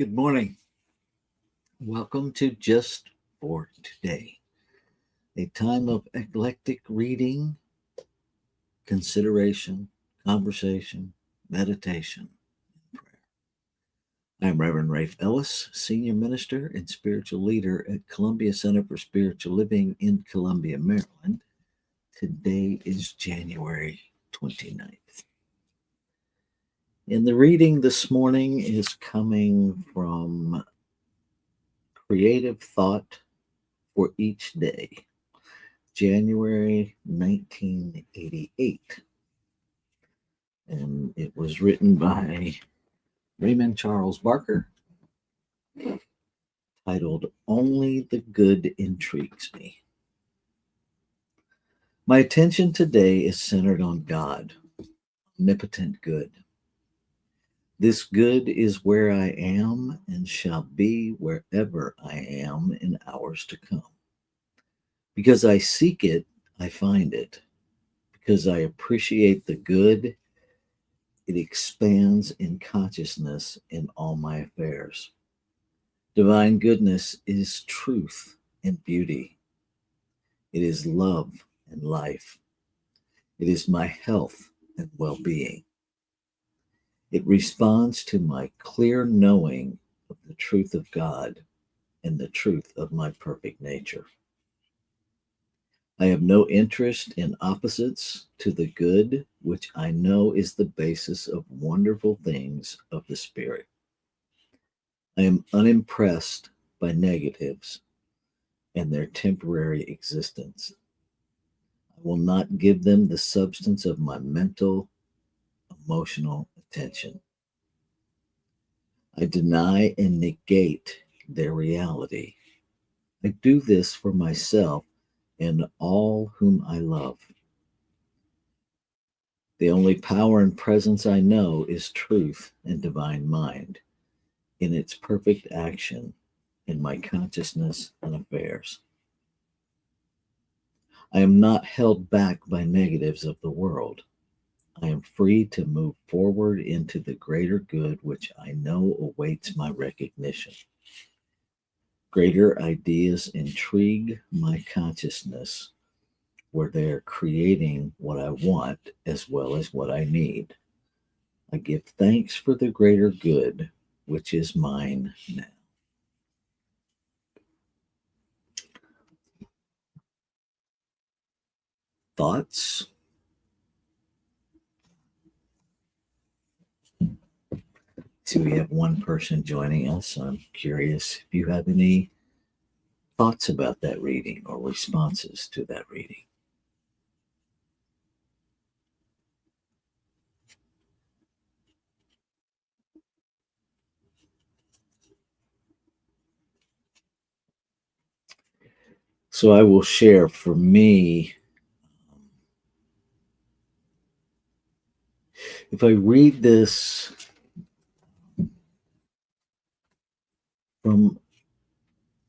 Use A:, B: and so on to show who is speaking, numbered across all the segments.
A: Good morning. Welcome to Just for Today, a time of eclectic reading, consideration, conversation, meditation, and prayer. I'm Reverend Rafe Ellis, Senior Minister and Spiritual Leader at Columbia Center for Spiritual Living in Columbia, Maryland. Today is January 29th. And the reading this morning is coming from Creative Thought for Each Day, January 1988. And it was written by Raymond Charles Barker, titled Only the Good Intrigues Me. My attention today is centered on God, omnipotent good. This good is where I am and shall be wherever I am in hours to come. Because I seek it, I find it. Because I appreciate the good, it expands in consciousness in all my affairs. Divine goodness is truth and beauty. It is love and life. It is my health and well-being. It responds to my clear knowing of the truth of God and the truth of my perfect nature. I have no interest in opposites to the good, which I know is the basis of wonderful things of the Spirit. I am unimpressed by negatives and their temporary existence. I will not give them the substance of my mental, emotional attention. I deny and negate their reality. I do this for myself and all whom I love. The only power and presence I know is truth and divine mind in its perfect action in my consciousness and affairs. I am not held back by negatives of the world. I am free to move forward into the greater good which I know awaits my recognition. Greater ideas intrigue my consciousness, where they are creating what I want as well as what I need. I give thanks for the greater good which is mine now. Thoughts? See, we have one person joining us. I'm curious if you have any thoughts about that reading or responses to that reading. So I will share for me, if I read this from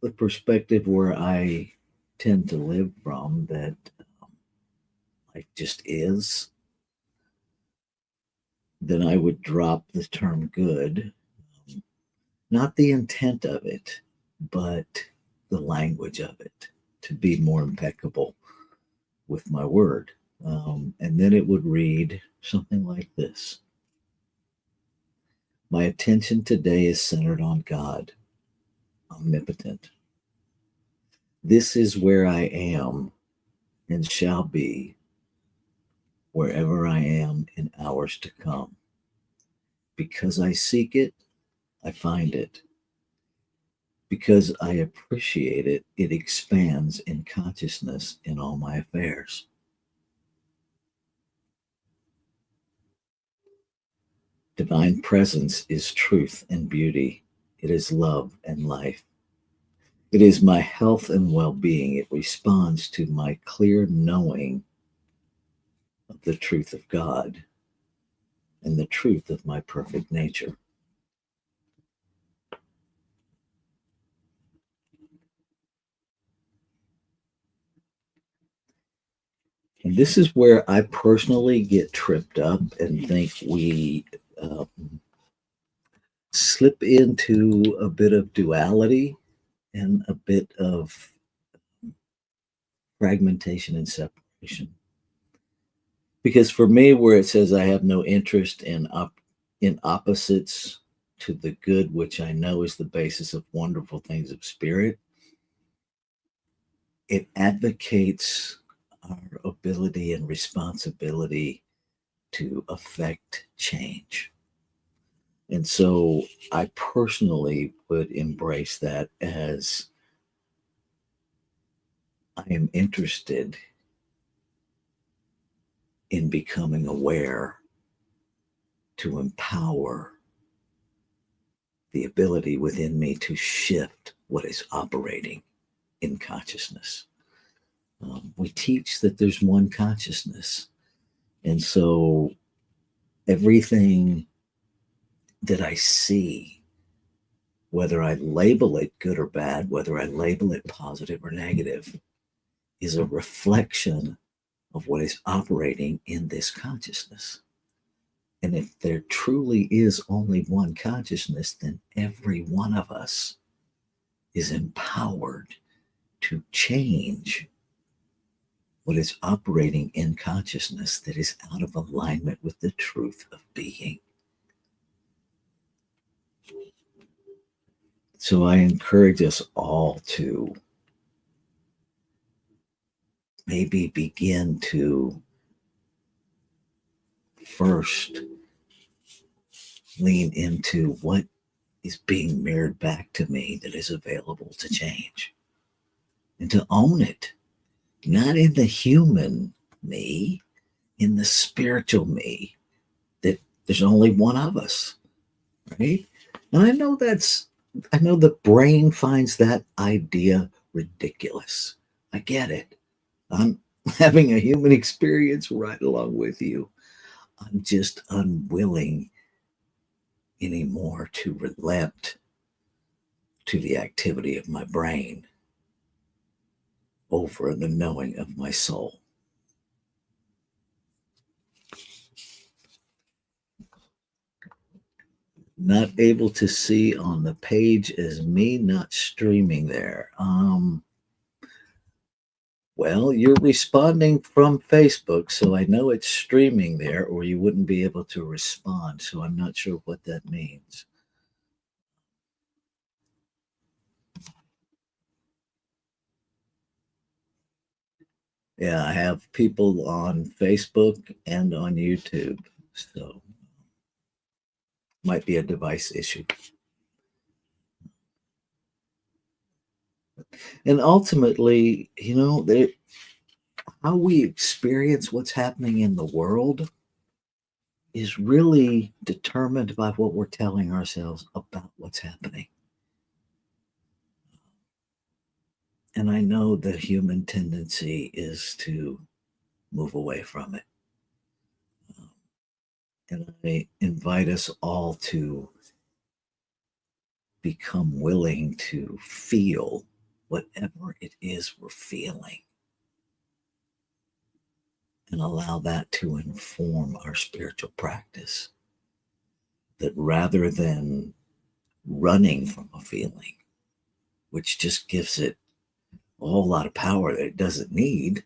A: the perspective where I tend to live from, that life just is, then I would drop the term good. Not the intent of it, but the language of it, to be more impeccable with my word. And then it would read something like this: My attention today is centered on God, omnipotent. This is where I am and shall be wherever I am in hours to come. Because I seek it, I find it. Because I appreciate it, it expands in consciousness in all my affairs. Divine presence is truth and beauty. It is love and life. It is my health and well-being. It responds to my clear knowing of the truth of God and the truth of my perfect nature. And this is where I personally get tripped up and think we slip into a bit of duality and a bit of fragmentation and separation. Because for me, where it says I have no interest in opposites to the good, which I know is the basis of wonderful things of spirit, it advocates our ability and responsibility to affect change. And so I personally would embrace that as I am interested in becoming aware to empower the ability within me to shift what is operating in consciousness. We teach that there's one consciousness. And so everything that I see, whether I label it good or bad, whether I label it positive or negative, is a reflection of what is operating in this consciousness. And if there truly is only one consciousness, then every one of us is empowered to change what is operating in consciousness that is out of alignment with the truth of being. So I encourage us all to maybe begin to first lean into what is being mirrored back to me that is available to change and to own it, not in the human me, in the spiritual me, that there's only one of us, right? And I know the brain finds that idea ridiculous. I get it. I'm having a human experience right along with you. I'm just unwilling anymore to relent to the activity of my brain over the knowing of my soul. Not able to see on the page as me not streaming there. Well, you're responding from Facebook, so I know it's streaming there, or you wouldn't be able to respond. So I'm not sure what that means. Yeah, I have people on Facebook and on YouTube, so might be a device issue. And ultimately, how we experience what's happening in the world is really determined by what we're telling ourselves about what's happening. And I know the human tendency is to move away from it. And I invite us all to become willing to feel whatever it is we're feeling and allow that to inform our spiritual practice. That rather than running from a feeling, which just gives it a whole lot of power that it doesn't need,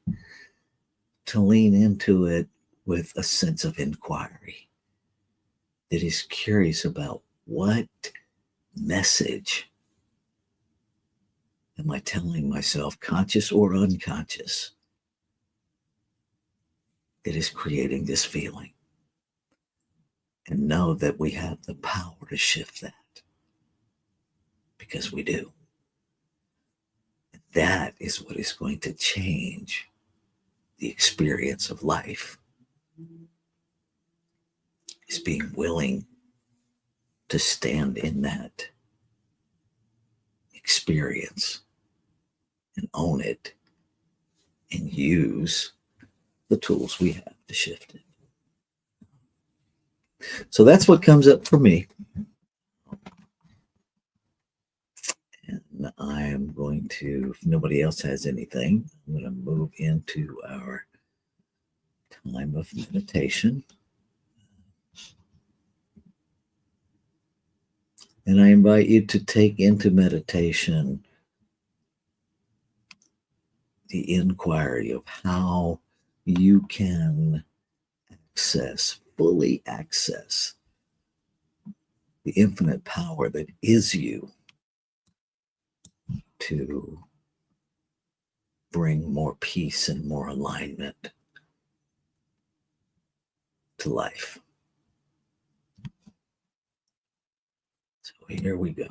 A: to lean into it with a sense of inquiry that is curious about what message am I telling myself, conscious or unconscious, that is creating this feeling. And know that we have the power to shift that because we do. That is what is going to change the experience of life, is being willing to stand in that experience and own it and use the tools we have to shift it. So that's what comes up for me. And I am going to, if nobody else has anything, I'm going to move into our time of meditation. And I invite you to take into meditation the inquiry of how you can fully access the infinite power that is you to bring more peace and more alignment to life. So here we go.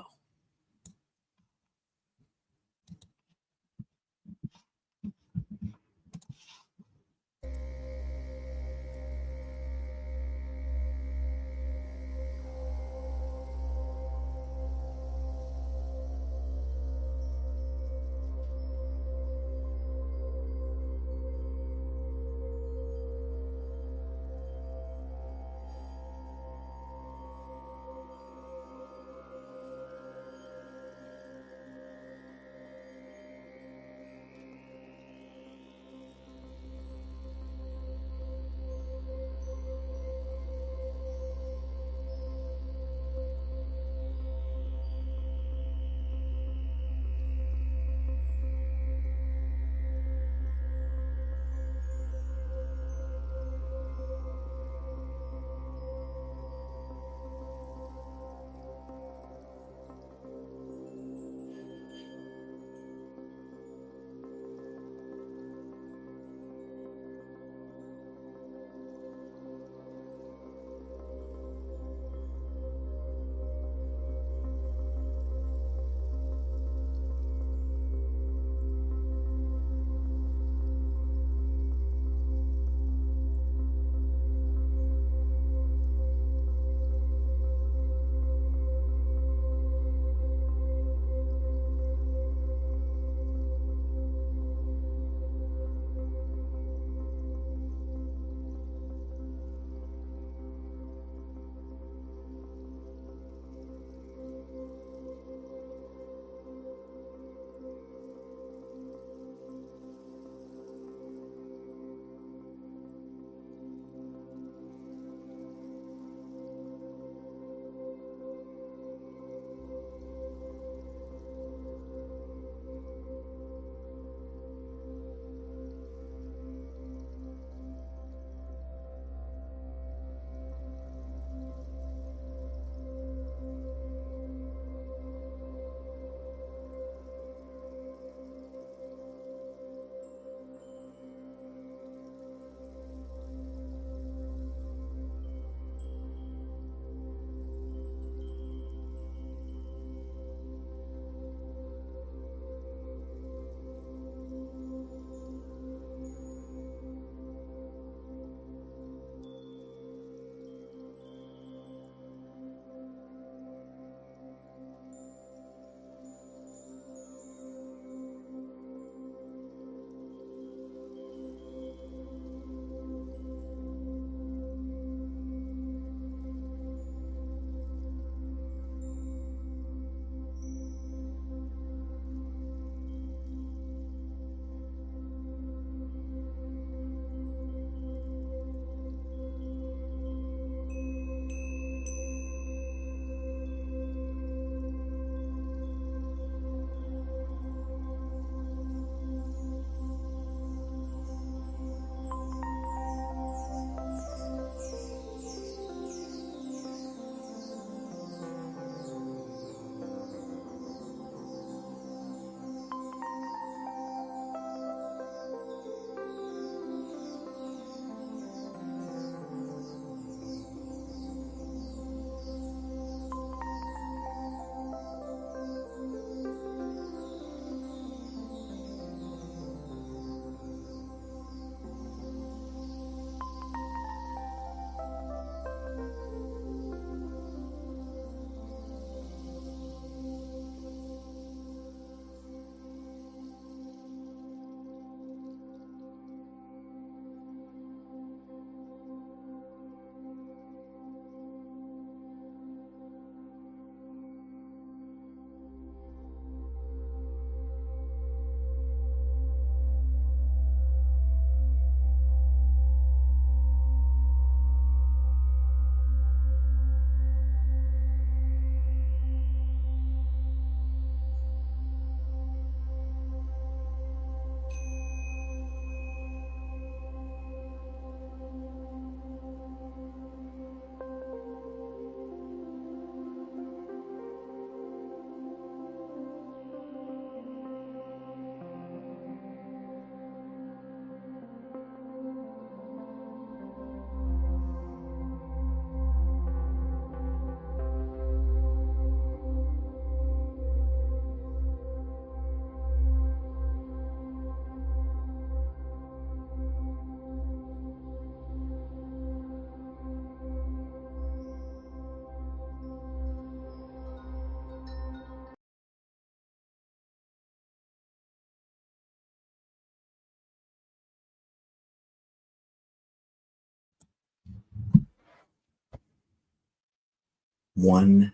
A: one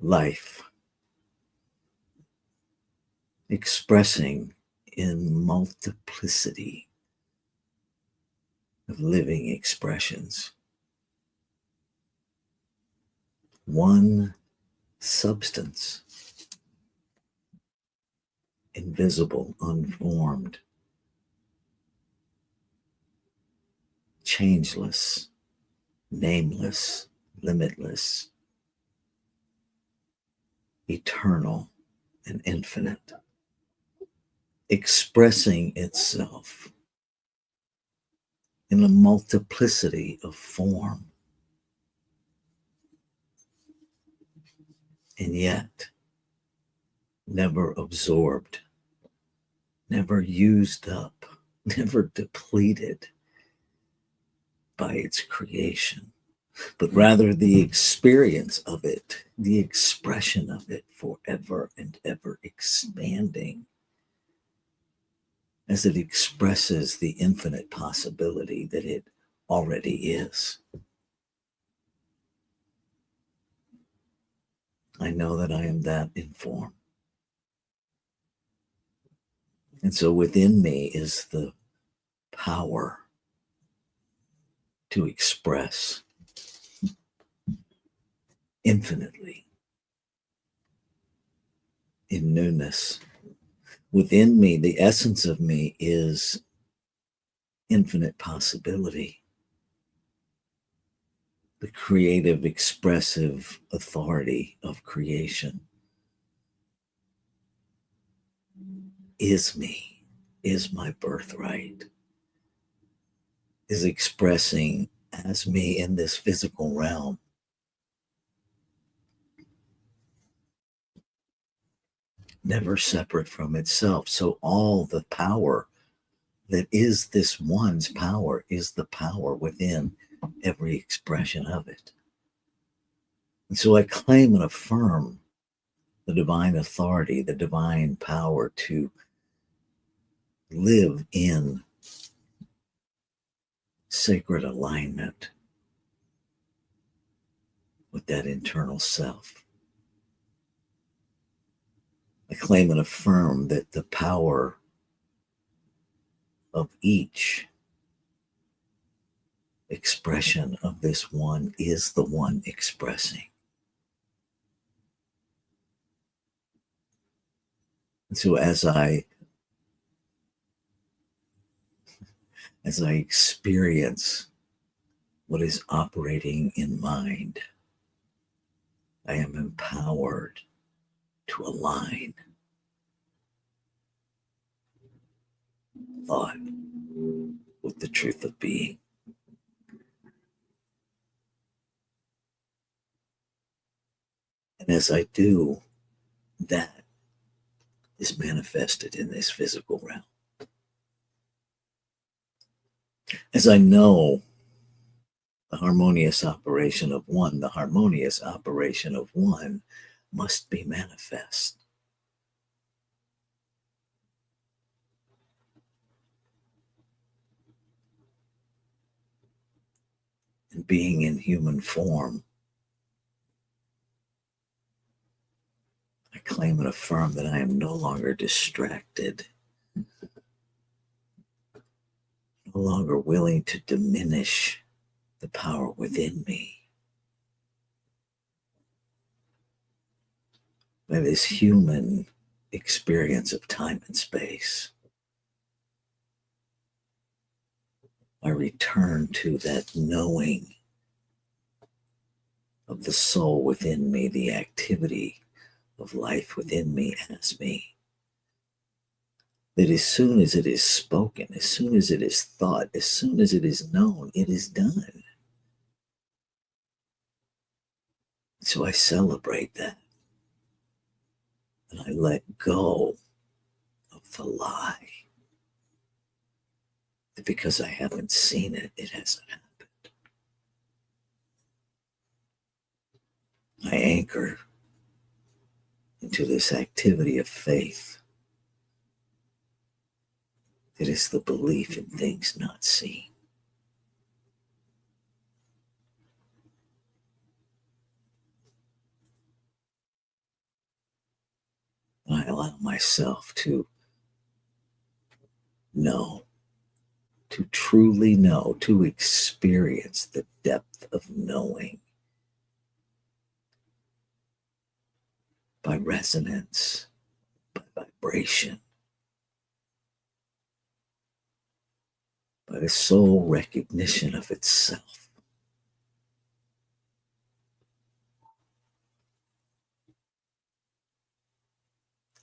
A: life expressing in multiplicity of living expressions, one substance, invisible, unformed, changeless, nameless, limitless, eternal, and infinite, expressing itself in a multiplicity of form, and yet never absorbed, never used up, never depleted by its creation, but rather the experience of it, the expression of it forever and ever expanding as it expresses the infinite possibility that it already is. I know that I am that in form. And so within me is the power to express infinitely in newness. Within me, the essence of me is infinite possibility, the creative, expressive authority of creation is me, is my birthright, is expressing as me in this physical realm. Never separate from itself. So all the power that is this one's power is the power within every expression of it. And so I claim and affirm the divine authority, the divine power to live in sacred alignment with that internal self. I claim and affirm that the power of each expression of this one is the one expressing. And so as I experience what is operating in mind, I am empowered to align thought with the truth of being. And as I do, that is manifested in this physical realm. As I know the harmonious operation of one, the harmonious operation of one must be manifest. And being in human form, I claim and affirm that I am no longer distracted, no longer willing to diminish the power within me by this human experience of time and space. I return to that knowing of the soul within me, the activity of life within me as me. That as soon as it is spoken, as soon as it is thought, as soon as it is known, it is done. So I celebrate that. And I let go of the lie that because I haven't seen it, it hasn't happened. I anchor into this activity of faith that is the belief in things not seen. I allow myself to know, to truly know, to experience the depth of knowing by resonance, by vibration, by the soul recognition of itself.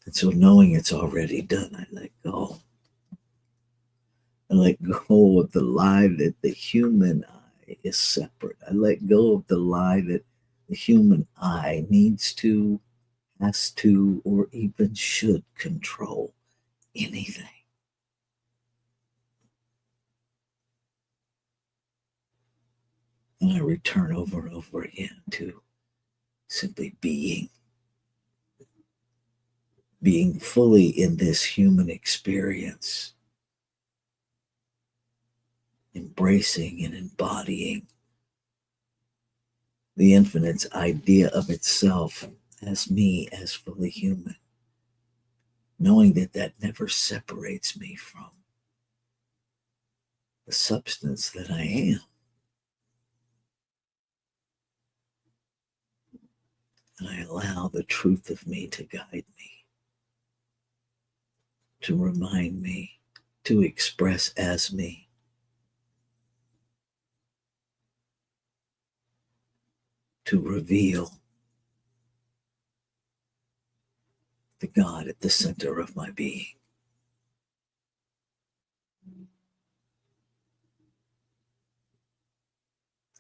A: And so, knowing it's already done, I let go. I let go of the lie that the human I is separate. I let go of the lie that the human I needs to, has to, or even should control anything. And I return over and over again to simply being fully in this human experience, embracing and embodying the infinite's idea of itself as me, as fully human, knowing that that never separates me from the substance that I am. And I allow the truth of me to guide me, to remind me, to express as me. To reveal the God at the center of my being.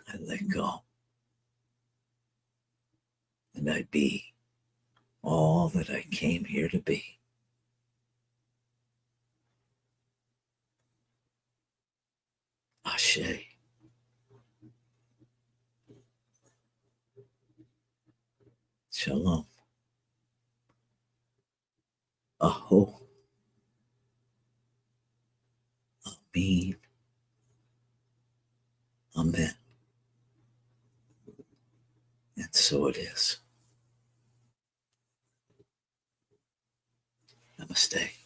A: I let go. And I be all that I came here to be. Ashe. Shalom. Aho. Amin. Amen. And so it is. Namaste.